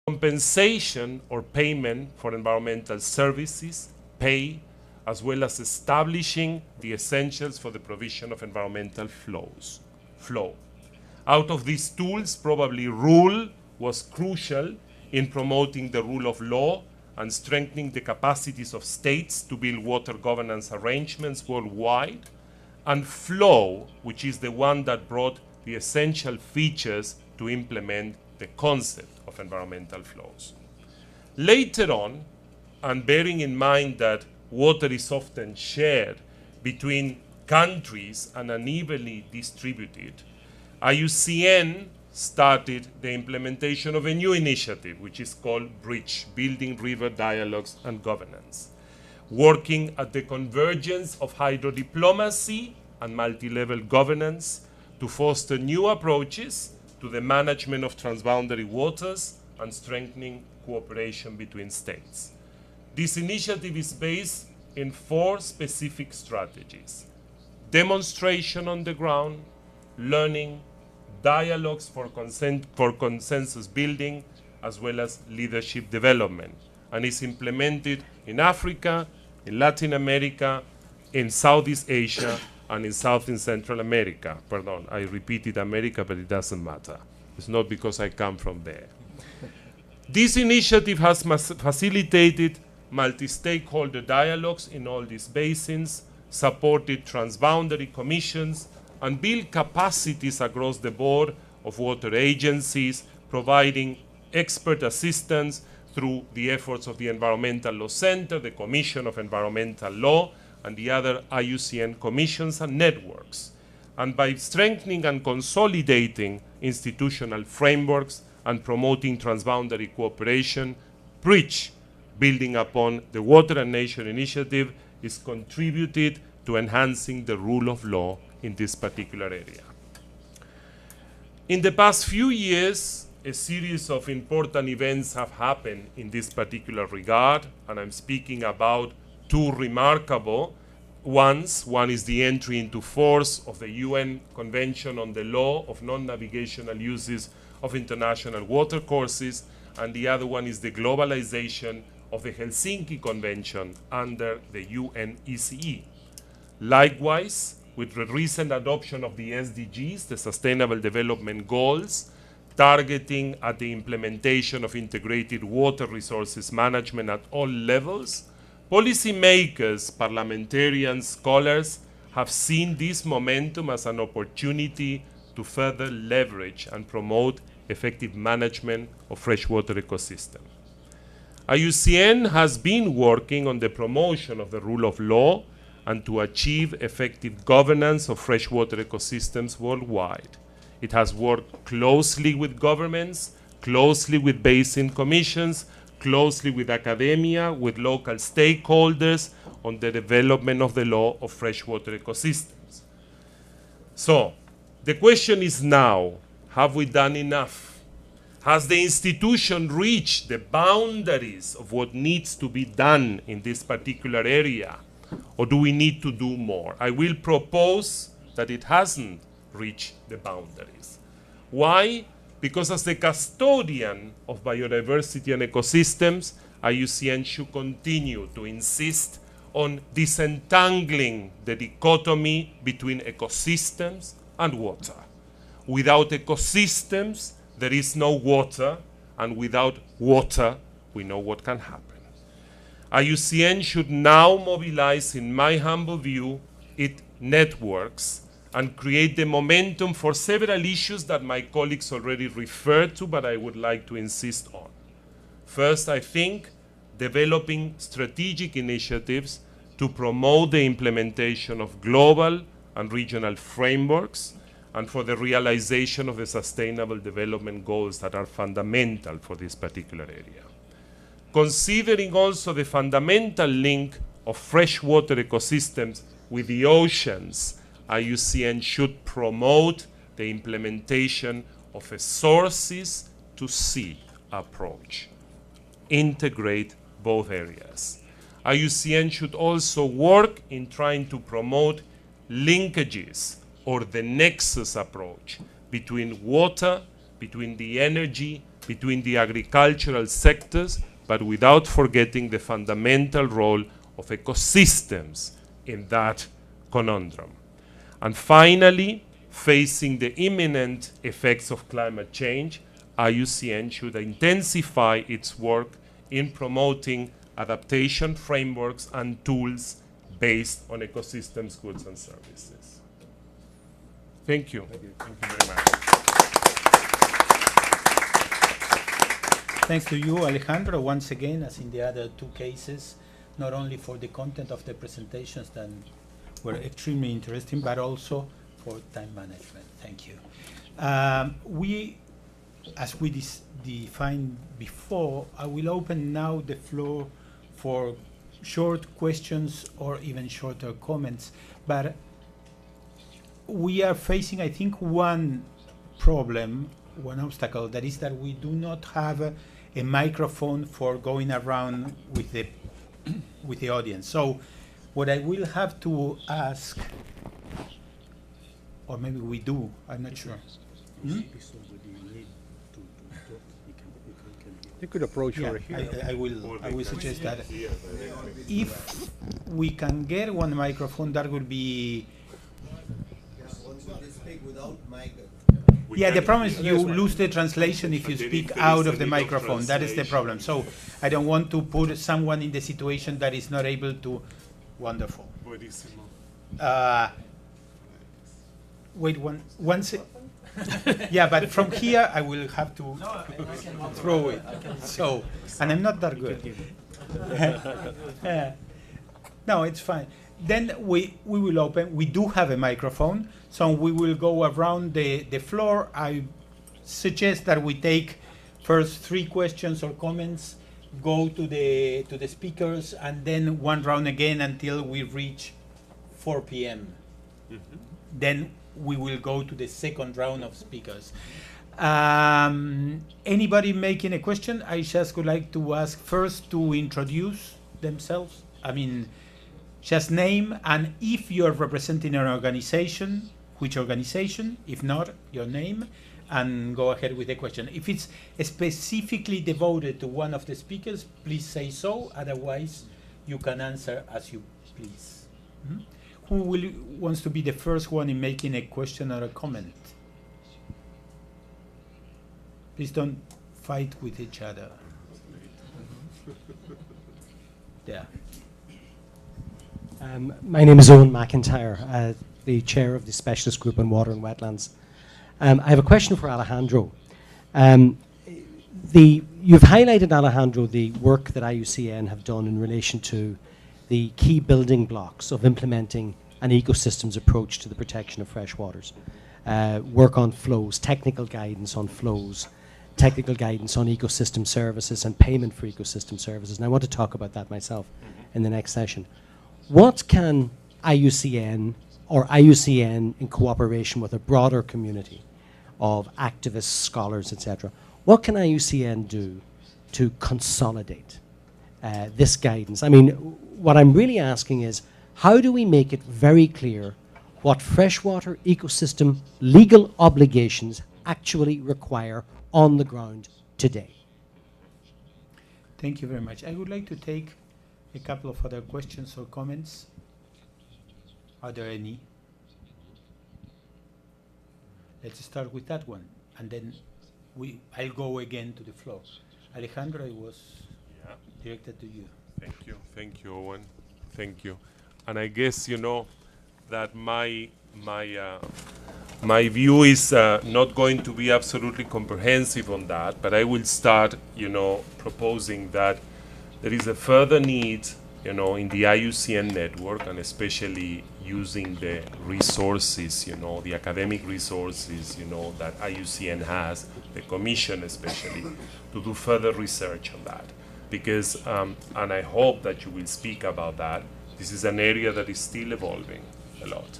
compensation or payment for environmental services, pay, as well as establishing the essentials for the provision of environmental flow. Out of these tools, probably rule was crucial in promoting the rule of law and strengthening the capacities of states to build water governance arrangements worldwide, and flow, which is the one that brought the essential features to implement the concept of environmental flows. Later on, and bearing in mind that water is often shared between countries and unevenly distributed, IUCN started the implementation of a new initiative, which is called BRIDGE, Building River Dialogues and Governance, working at the convergence of hydrodiplomacy and multi-level governance to foster new approaches to the management of transboundary waters and strengthening cooperation between states. This initiative is based in 4 specific strategies: demonstration on the ground, learning, dialogues for consensus building, as well as leadership development, and is implemented in Africa, in Latin America, in Southeast Asia, and in South and Central America. Pardon, I repeated America, but it doesn't matter. It's not because I come from there. This initiative has facilitated multi-stakeholder dialogues in all these basins, supported transboundary commissions, and built capacities across the board of water agencies, providing expert assistance through the efforts of the Environmental Law Center, the Commission of Environmental Law, and the other IUCN commissions and networks. And by strengthening and consolidating institutional frameworks and promoting transboundary cooperation, BRIDGE, building upon the Water and Nature Initiative, is contributed to enhancing the rule of law in this particular area. In the past few years, a series of important events have happened in this particular regard, and I'm speaking about 2 remarkable ones. One is the entry into force of the UN Convention on the Law of Non-Navigational Uses of International Watercourses, and the other one is the globalization of the Helsinki Convention under the UNECE. Likewise, with the recent adoption of the SDGs, the Sustainable Development Goals, targeting at the implementation of integrated water resources management at all levels, policymakers, parliamentarians, scholars have seen this momentum as an opportunity to further leverage and promote effective management of freshwater ecosystems. IUCN has been working on the promotion of the rule of law and to achieve effective governance of freshwater ecosystems worldwide. It has worked closely with governments, closely with basin commissions, closely with academia, with local stakeholders on the development of the law of freshwater ecosystems. So, the question is now, have we done enough? Has the institution reached the boundaries of what needs to be done in this particular area? Or do we need to do more? I will propose that it hasn't reached the boundaries. Why? Because as the custodian of biodiversity and ecosystems, IUCN should continue to insist on disentangling the dichotomy between ecosystems and water. Without ecosystems, there is no water, and without water, we know what can happen. IUCN should now mobilize, in my humble view, its networks and create the momentum for several issues that my colleagues already referred to, but I would like to insist on. First, I think developing strategic initiatives to promote the implementation of global and regional frameworks and for the realization of the Sustainable Development Goals that are fundamental for this particular area. Considering also the fundamental link of freshwater ecosystems with the oceans, IUCN should promote the implementation of a sources to sea approach. Integrate both areas. IUCN should also work in trying to promote linkages or the nexus approach between water, between the energy between the agricultural sectors, but without forgetting the fundamental role of ecosystems in that conundrum. And finally, facing the imminent effects of climate change, IUCN should intensify its work in promoting adaptation frameworks and tools based on ecosystems, goods, and services. Thank you. Thank you very much. Thanks to you, Alejandro, once again, as in the other two cases, not only for the content of the presentations that were extremely interesting, but also for time management. Thank you. As we defined before, I will open now the floor for short questions or even shorter comments. But we are facing, I think, one problem, one obstacle, that is that we do not have a microphone for going around with the audience. So what I will have to ask, or maybe we do, I'm not sure. You could approach over here. I will suggest that. If we can get one microphone, that would be. Yeah, the problem is you lose the translation if you speak out of the microphone. That is the problem. So I don't want to put someone in the situation that is not able to. Wonderful. Wait one second. Yeah, but from here I will have to throw it. So, and I'm not that good. No, it's fine. Then we will open. We do have a microphone, so we will go around the floor. I suggest that we take first 3 questions or comments, go to the speakers, and then one round again until we reach 4 p.m. Then we will go to the second round of speakers. Anybody making a question? I just would like to ask first to introduce themselves. I mean, just name, and if you're representing an organization, which organization? If not, your name, and go ahead with the question. If it's specifically devoted to one of the speakers, please say so. Otherwise, you can answer as you please. Who wants to be the first one in making a question or a comment? Please don't fight with each other. Yeah. My name is Owen McIntyre, the chair of the Specialist Group on Water and Wetlands. I have a question for Alejandro. You've highlighted, Alejandro, the work that IUCN have done in relation to the key building blocks of implementing an ecosystems approach to the protection of freshwaters. Work on flows, technical guidance on flows, technical guidance on ecosystem services and payment for ecosystem services. And I want to talk about that myself in the next session. What can IUCN or IUCN in cooperation with a broader community of activists, scholars, etc., what can IUCN do to consolidate this guidance? I mean, what I'm really asking is, how do we make it very clear what freshwater ecosystem legal obligations actually require on the ground today? Thank you very much. I would like to take a couple of other questions or comments. Are there any? Let's start with that one, and then I'll go again to the floor. Alejandro, it was directed to you. Thank you, Owen. Thank you. And I guess you know that my view is not going to be absolutely comprehensive on that, but I will start, proposing that there is a further need, in the IUCN network, and especially using the resources, the academic resources, that IUCN has, the Commission especially, to do further research on that. Because, and I hope that you will speak about that, this is an area that is still evolving a lot.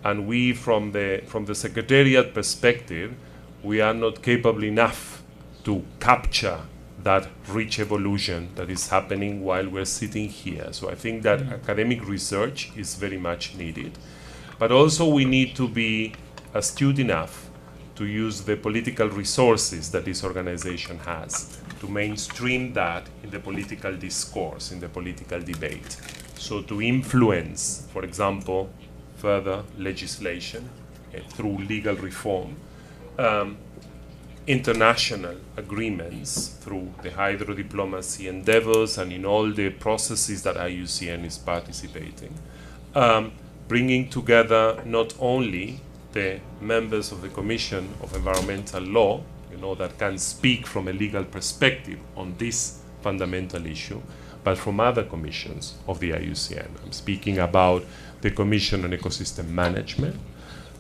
And we, from the Secretariat perspective, we are not capable enough to capture that rich evolution that is happening while we're sitting here. So I think that academic research is very much needed. But also we need to be astute enough to use the political resources that this organization has to mainstream that in the political discourse, in the political debate. So to influence, for example, further legislation through legal reform, international agreements through the hydrodiplomacy endeavors and in all the processes that IUCN is participating, bringing together not only the members of the Commission of Environmental Law, that can speak from a legal perspective on this fundamental issue, but from other commissions of the IUCN. I'm speaking about the Commission on Ecosystem Management,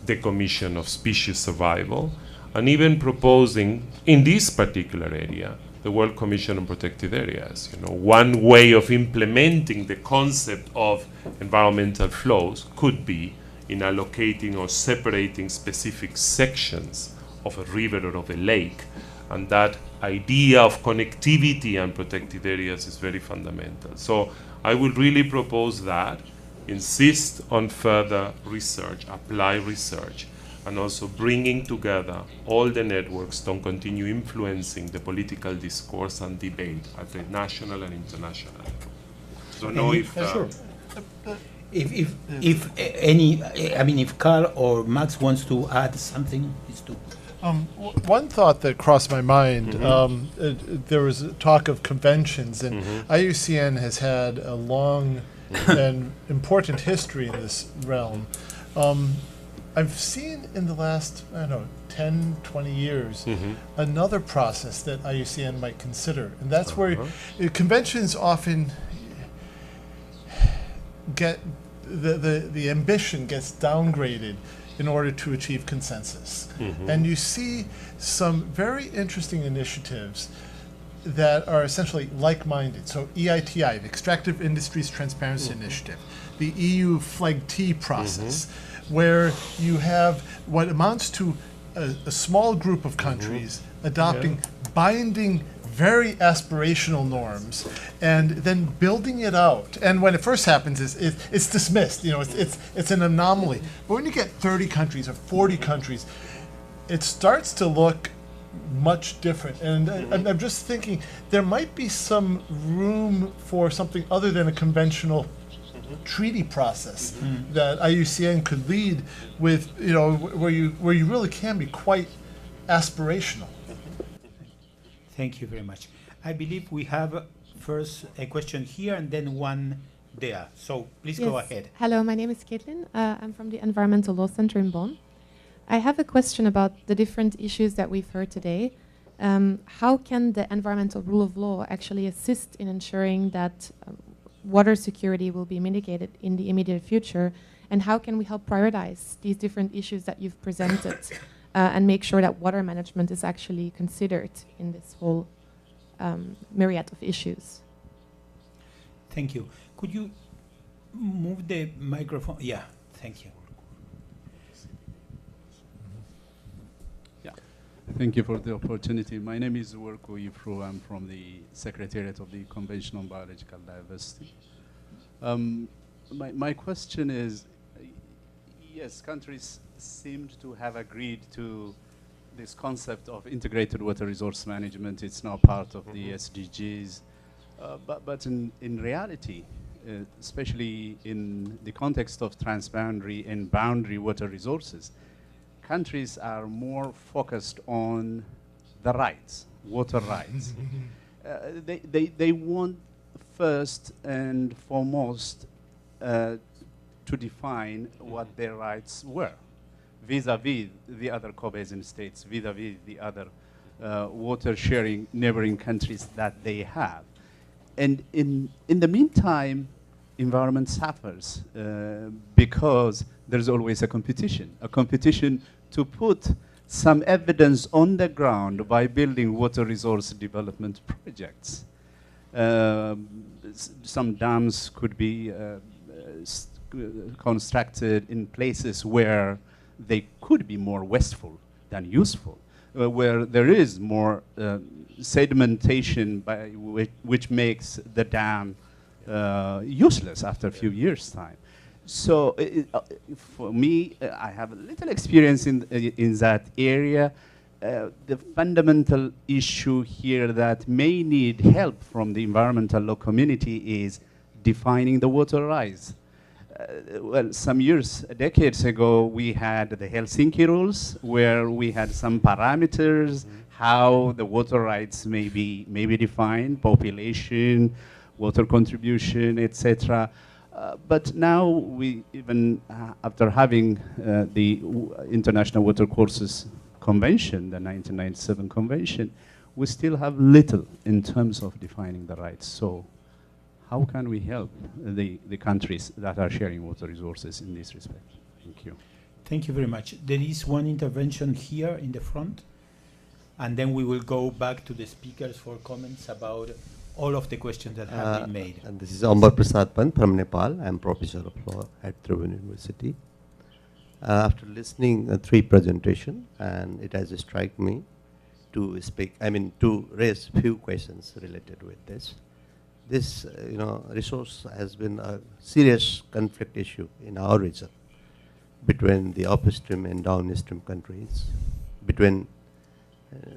the Commission of Species Survival, and even proposing, in this particular area, the World Commission on Protected Areas. One way of implementing the concept of environmental flows could be in allocating or separating specific sections of a river or of a lake. And that idea of connectivity and protected areas is very fundamental. So I would really propose that, insist on further research, apply research, and also bringing together all the networks to continue influencing the political discourse and debate at the national and international level. Don't know if... Sure. If Carl or Max wants to add something, please do. One thought that crossed my mind, there was a talk of conventions, and IUCN has had a long and important history in this realm. I've seen in the last, 10, 20 years, another process that IUCN might consider, and that's where conventions often get, the ambition gets downgraded in order to achieve consensus. And you see some very interesting initiatives that are essentially like-minded. So EITI, the Extractive Industries Transparency Initiative, the EU Flag T process, where you have what amounts to a small group of countries adopting binding, very aspirational norms, and then building it out. And when it first happens, it's dismissed. It's an anomaly. But when you get 30 countries or 40 countries, it starts to look much different. And I'm just thinking there might be some room for something other than a conventional treaty process that IUCN could lead with, where you really can be quite aspirational. Thank you very much. I believe we have first a question here and then one there. So please go ahead. Hello, my name is Caitlin. I'm from the Environmental Law Center in Bonn. I have a question about the different issues that we've heard today. How can the environmental rule of law actually assist in ensuring that water security will be mitigated in the immediate future? And how can we help prioritize these different issues that you've presented and make sure that water management is actually considered in this whole myriad of issues? Thank you. Could you move the microphone? Yeah, thank you. Thank you for the opportunity. My name is Werko Yifru. I'm from the Secretariat of the Convention on Biological Diversity. My question is, yes, countries seemed to have agreed to this concept of integrated water resource management. It's now part of the SDGs. But in reality, especially in the context of transboundary and boundary water resources, countries are more focused on the rights, water rights. They want first and foremost to define what their rights were vis-a-vis the other co-basin states, vis-a-vis the other water-sharing neighboring countries that they have. And in the meantime, environment suffers because there's always a competition to put some evidence on the ground by building water resource development projects. Some dams could be constructed in places where they could be more wasteful than useful, where there is more sedimentation which makes the dam useless after a few years' time. So for me, I have a little experience in that area. The fundamental issue here that may need help from the environmental law community is defining the water rights. Well, some years, decades ago, we had the Helsinki rules, where we had some parameters, how the water rights may be defined, population, water contribution, etc. But now we even, after having the International Water Courses Convention, the 1997 Convention, we still have little in terms of defining the rights. So how can we help the countries that are sharing water resources in this respect? Thank you. Thank you very much. There is one intervention here in the front, and then we will go back to the speakers for comments about all of the questions that have been made. And this is Ambar Prasad Pant from Nepal. I'm professor of law at Tribhuvan University. After listening to 3 presentations, and it has struck me to to raise few questions related with this. This, resource has been a serious conflict issue in our region between the upstream and downstream countries, between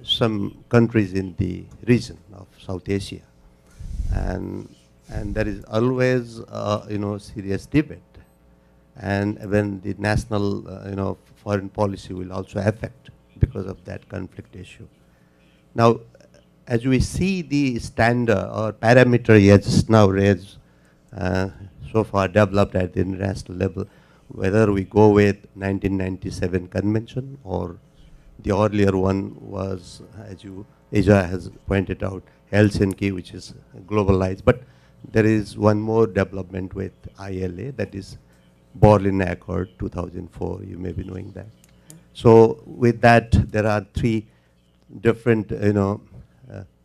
some countries in the region of South Asia, and there is always serious debate. And when the national foreign policy will also affect because of that conflict issue. Now, as we see the standard or parameter just now raised, so far developed at the international level, whether we go with 1997 convention or the earlier one was, as Asia has pointed out, Helsinki, which is globalized. But there is one more development with ILA, that is Berlin Accord 2004, you may be knowing that. So with that, there are 3 different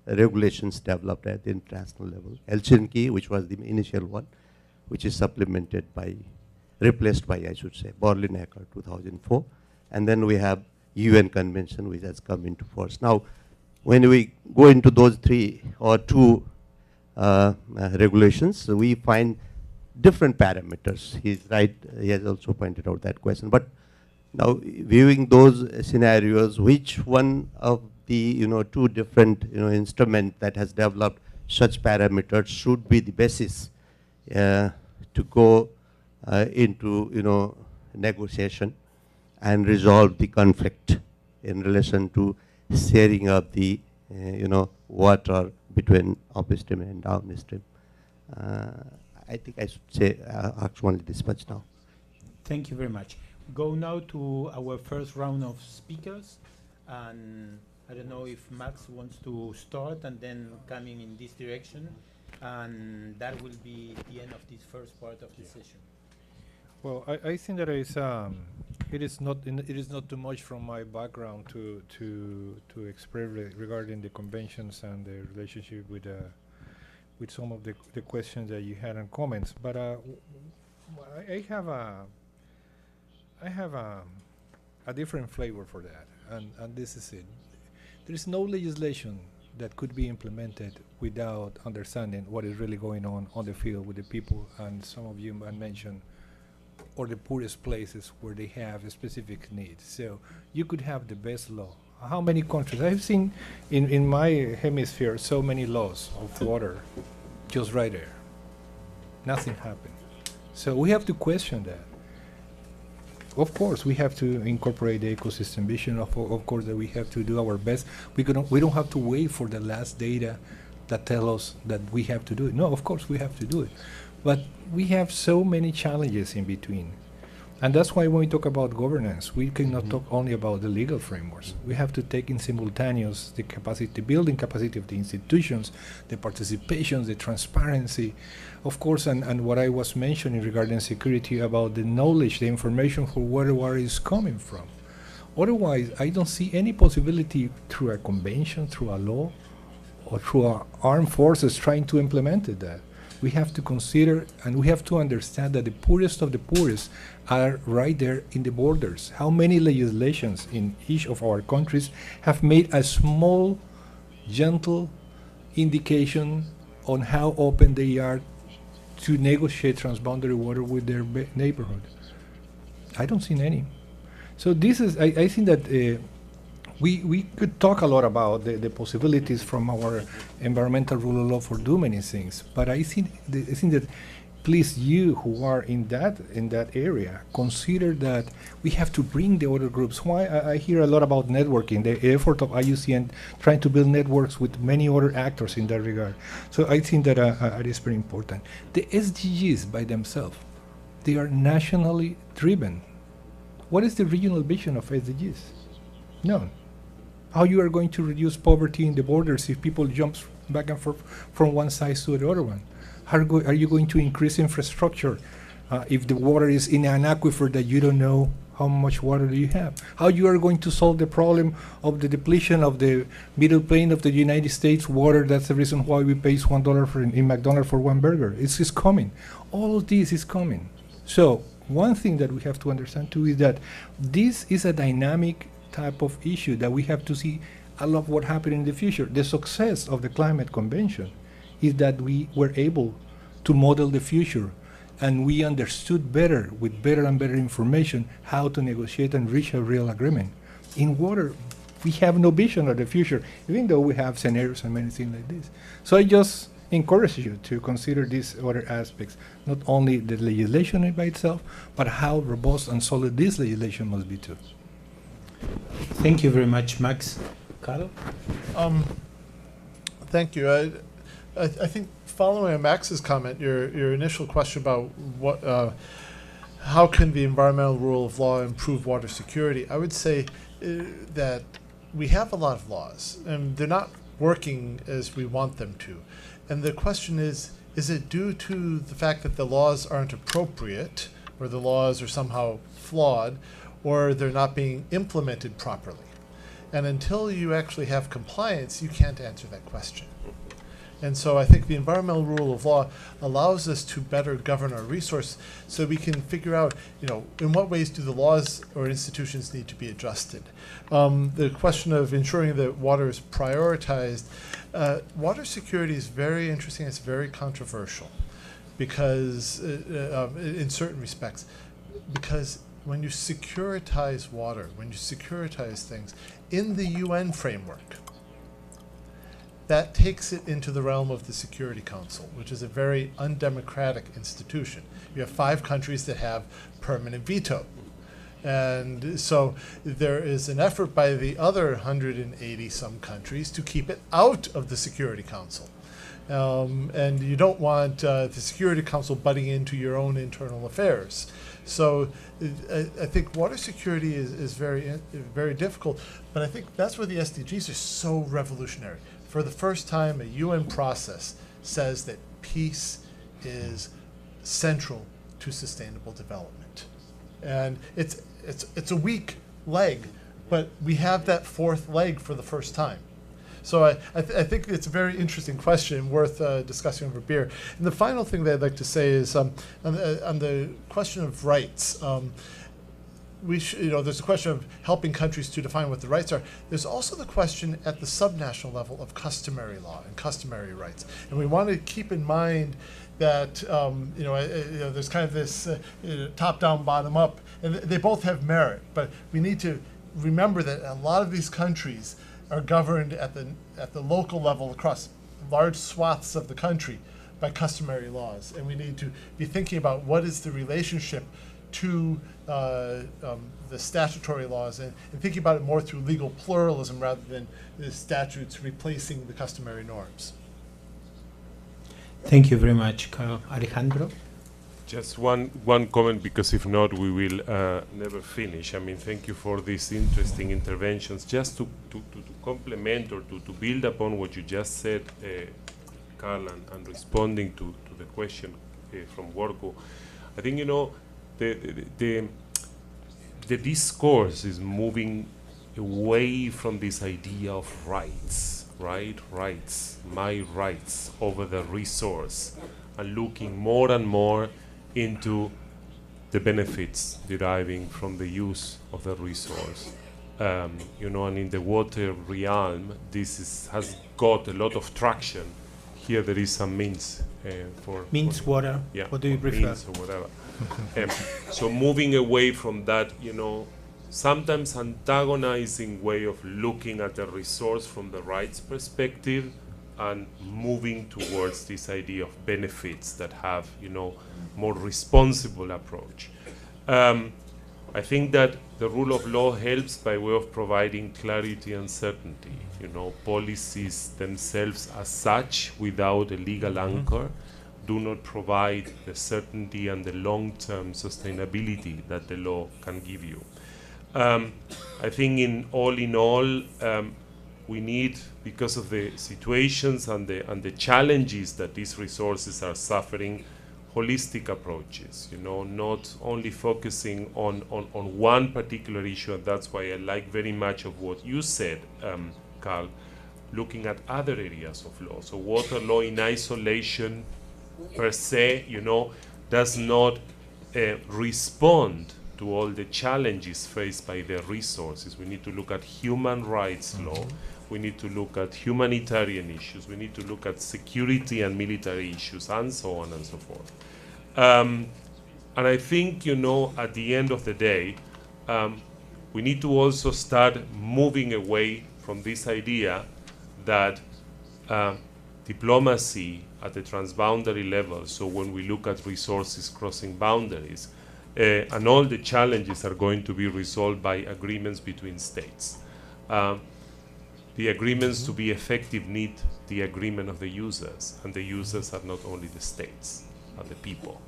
regulations developed at the international level. Helsinki, which was the initial one, which is replaced by, I should say, Berlin Accord 2004. And then we have UN Convention, which has come into force. Now, when we go into those 3 or 2 regulations, we find different parameters. He's right, he has also pointed out that question. But now, viewing those scenarios, which one of the 2 different instrument that has developed such parameters should be the basis to go into negotiation and resolve the conflict in relation to sharing of the water between upstream and downstream. I think I should say ask only this much now. Thank you very much. Go now to our first round of speakers, and I don't know if Max wants to start and then coming in this direction, and that will be the end of this first part of the session. Well, I think that it is not too much from my background to express regarding the conventions and the relationship with some of the questions that you had and comments. But I have a different flavor for that, and this is it. There is no legislation that could be implemented without understanding what is really going on the field with the people, and some of you mentioned, or the poorest places where they have specific needs. So you could have the best law. How many countries? I've seen in my hemisphere so many laws of water just right there. Nothing happened. So we have to question that. Of course, we have to incorporate the ecosystem vision. Of course, that we have to do our best. We don't have to wait for the last data that tell us that we have to do it. No, of course, we have to do it. But we have so many challenges in between. And that's why when we talk about governance, we cannot talk only about the legal frameworks. We have to take in simultaneous the capacity, building capacity of the institutions, the participation, the transparency, of course, and what I was mentioning regarding security about the knowledge, the information for where water is coming from. Otherwise, I don't see any possibility through a convention, through a law, or through our armed forces trying to implement that. We have to consider and we have to understand that the poorest of the poorest are right there in the borders. How many legislations in each of our countries have made a small, gentle indication on how open they are to negotiate transboundary water with their neighborhood? I don't see any. So this is, I think that we could talk a lot about the possibilities from our environmental rule of law for do many things, but I think that please, you who are in that area, consider that we have to bring the other groups. Why I hear a lot about networking, the effort of IUCN trying to build networks with many other actors in that regard. So I think that it is very important. The SDGs by themselves, they are nationally driven. What is the regional vision of SDGs? None. How you are going to reduce poverty in the borders if people jump back and forth from one side to the other one? How are you going to increase infrastructure if the water is in an aquifer that you don't know how much water do you have? How you are going to solve the problem of the depletion of the middle plain of the United States water? That's the reason why we pay $1 in McDonald's for one burger. It's coming. All of this is coming. So one thing that we have to understand too is that this is a dynamic type of issue that we have to see a lot of what happened in the future. The success of the climate convention is that we were able to model the future, and we understood better, with better and better information, how to negotiate and reach a real agreement. In water, we have no vision of the future, even though we have scenarios and many things like this. So I just encourage you to consider these other aspects, not only the legislation by itself, but how robust and solid this legislation must be too. Thank you very much, Max. Carl? Thank you. I think following on Max's comment, your initial question about how can the environmental rule of law improve water security, I would say that we have a lot of laws, and they're not working as we want them to. And the question is it due to the fact that the laws aren't appropriate, or the laws are somehow flawed, or they're not being implemented properly? And until you actually have compliance, you can't answer that question. And so I think the environmental rule of law allows us to better govern our resource so we can figure out, in what ways do the laws or institutions need to be adjusted. The question of ensuring that water is prioritized, water security is very interesting. It's very controversial because, in certain respects, because when you securitize water, when you securitize things in the UN framework, that takes it into the realm of the Security Council, which is a very undemocratic institution. You have 5 countries that have permanent veto. And so there is an effort by the other 180 some countries to keep it out of the Security Council. And you don't want the Security Council butting into your own internal affairs. So I think water security is very, very difficult, but I think that's where the SDGs are so revolutionary. For the first time, a UN process says that peace is central to sustainable development. And it's a weak leg, but we have that 4th leg for the first time. So I think it's a very interesting question, worth discussing over beer. And the final thing that I'd like to say is on the question of rights. There's a question of helping countries to define what the rights are. There's also the question at the subnational level of customary law and customary rights. And we want to keep in mind that there's kind of this top-down, bottom-up, and they both have merit. But we need to remember that a lot of these countries are governed at the local level across large swaths of the country by customary laws. And we need to be thinking about what is the relationship to the statutory laws and thinking about it more through legal pluralism rather than the statutes replacing the customary norms. Thank you very much, Carl. Alejandro? Just one comment, because if not, we will never finish. I mean, thank you for these interesting interventions. Just to complement or to build upon what you just said, Carl, and responding to the question from Worko, I think, the discourse is moving away from this idea of rights, right? Rights, my rights over the resource, and looking more and more into the benefits deriving from the use of the resource. And in the water realm, this has got a lot of traction. Here there is some means for Means water. yeah, What do you or prefer? means or whatever. So moving away from that, sometimes antagonizing way of looking at the resource from the rights perspective and moving towards this idea of benefits that have, more responsible approach. I think that the rule of law helps by way of providing clarity and certainty. Policies themselves as such, without a legal anchor, do not provide the certainty and the long-term sustainability that the law can give you. I think in all, we need, because of the situations and the challenges that these resources are suffering, holistic approaches, not only focusing on one particular issue. And that's why I like very much of what you said, Carl, looking at other areas of law. So water law in isolation per se, does not respond to all the challenges faced by the resources. We need to look at human rights law. We need to look at humanitarian issues. We need to look at security and military issues, and so on and so forth. And I think, at the end of the day, we need to also start moving away from this idea that diplomacy at the transboundary level, so when we look at resources crossing boundaries, and all the challenges are going to be resolved by agreements between states. The agreements to be effective need the agreement of the users, and the users are not only the states, are the people.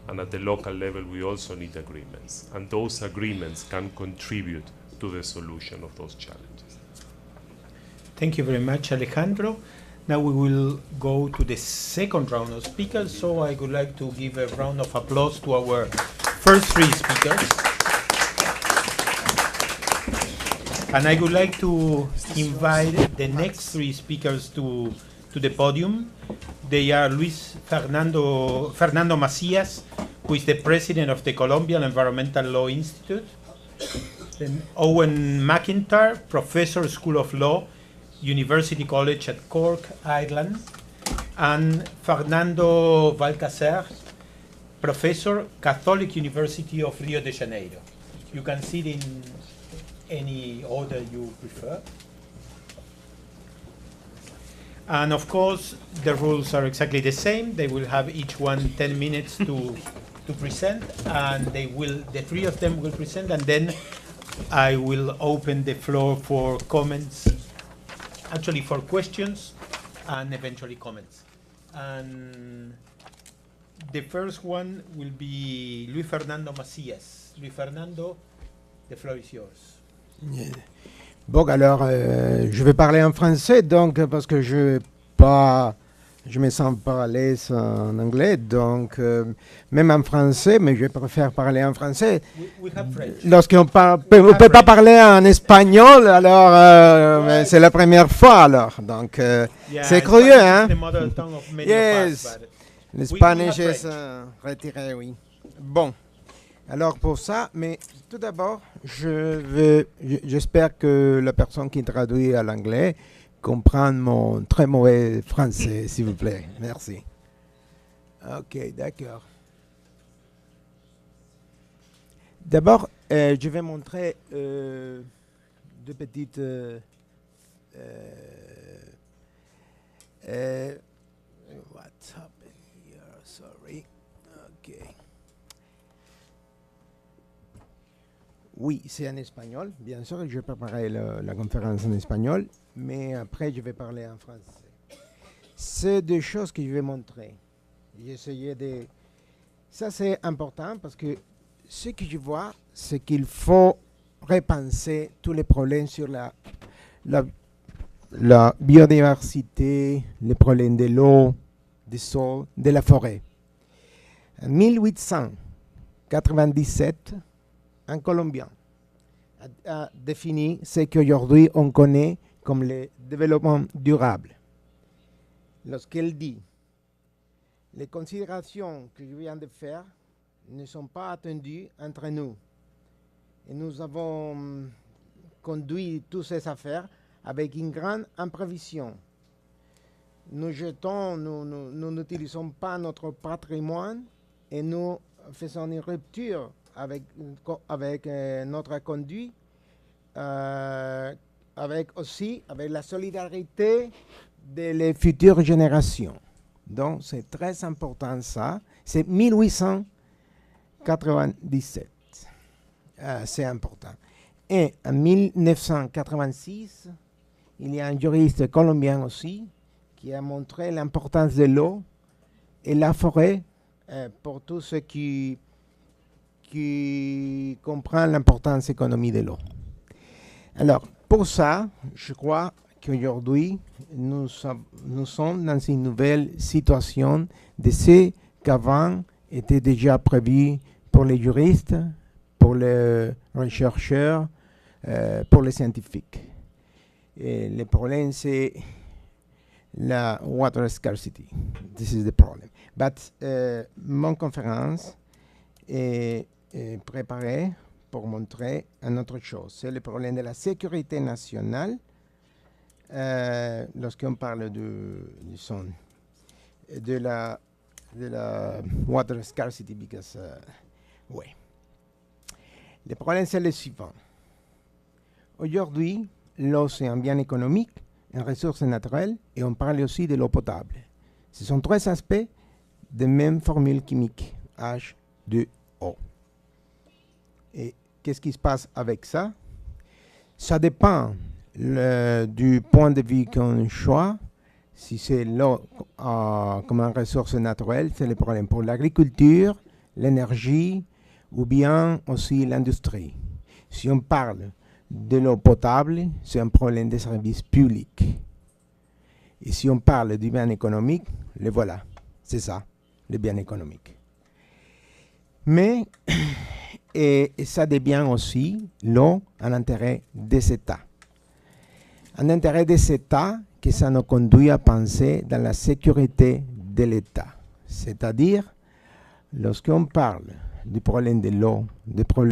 And at the local level, we also need agreements, and those agreements can contribute to the solution of those challenges. Thank you very much, Alejandro. Now we will go to the second round of speakers, so I would like to give a round of applause to our first three speakers. And I would like to invite the next three speakers to the podium. They are Fernando Macías, who is the president of the Colombian Environmental Law Institute. Then Owen McIntyre, professor, School of Law, University College at Cork, Ireland. And Fernando Valcácer, professor, Catholic University of Rio de Janeiro. You can sit in any order you prefer. And of course, the rules are exactly the same. They will have each one 10 minutes to present, and the three of them will present, and then I will open the floor for comments, actually for questions and eventually comments. And the first one will be Luis Fernando Macías. Luis Fernando, the floor is yours. Bon, alors, je vais parler en français, donc, parce que je me sens pas à l'aise en anglais, donc, même en français, mais je préfère parler en français. We have French. Lorsqu'on ne peut pas parler en espagnol, alors, Right. c'est la première fois, alors, donc, Yeah, c'est Spanish curieux, is hein? the mother tongue of many Yes. of us, but Le we Spanish have est retiré, oui. Bon, alors pour ça, mais tout d'abord, j'espère que la personne qui traduit à l'anglais comprend mon très mauvais français, s'il vous plaît. Merci. Ok, d'accord. D'abord, je vais montrer deux petites... what's happening here? Sorry. Ok. Oui, c'est en espagnol. Bien sûr, je préparerai la conférence en espagnol, mais après, je vais parler en français. C'est des choses que je vais montrer. J'ai essayé de... Ça, c'est important parce que ce que je vois, c'est qu'il faut repenser tous les problèmes sur la biodiversité, les problèmes de l'eau, du sol, de la forêt. En 1897, un Colombien a défini ce qu'aujourd'hui on connaît comme le développement durable. Lorsqu'elle dit « Les considérations que je viens de faire ne sont pas attendues entre nous. Et nous avons conduit toutes ces affaires avec une grande imprévision. nous jetons, nous n'utilisons pas notre patrimoine et nous faisons une rupture avec notre conduit, avec la solidarité des futures générations. Donc c'est très important ça. C'est 1897. C'est important. Et en 1986, il y a un juriste colombien aussi qui a montré l'importance de l'eau et la forêt pour tous ceux qui comprennent l'importance économique de l'eau. Alors, pour ça, je crois qu'aujourd'hui, nous sommes dans une nouvelle situation de ce qu'avant était déjà prévu pour les juristes, pour les chercheurs, pour les scientifiques. Et le problème, c'est la water scarcity. This is the problem. But mon conférence est préparée pour montrer une autre chose. C'est le problème de la sécurité nationale. Lorsqu'on parle de la water scarcity, because, ouais. Le problème, c'est le suivant. Aujourd'hui, l'eau, c'est un bien économique, une ressource naturelle, et on parle aussi de l'eau potable. Ce sont trois aspects de même formule chimique, H2O. Et qu'est-ce qui se passe avec ça? Ça dépend du point de vue qu'on choisit. Si c'est l'eau comme une ressource naturelle, c'est le problème pour l'agriculture, l'énergie, ou bien aussi l'industrie. Si on parle de l'eau potable, c'est un problème de service public. Et si on parle du bien économique, le voilà, c'est ça, le bien économique. Mais et ça devient aussi l'eau en intérêt des États. Un intérêt des États que ça nous conduit à penser dans la sécurité de l'État. C'est-à-dire, lorsqu'on parle du problème de l'eau, du problème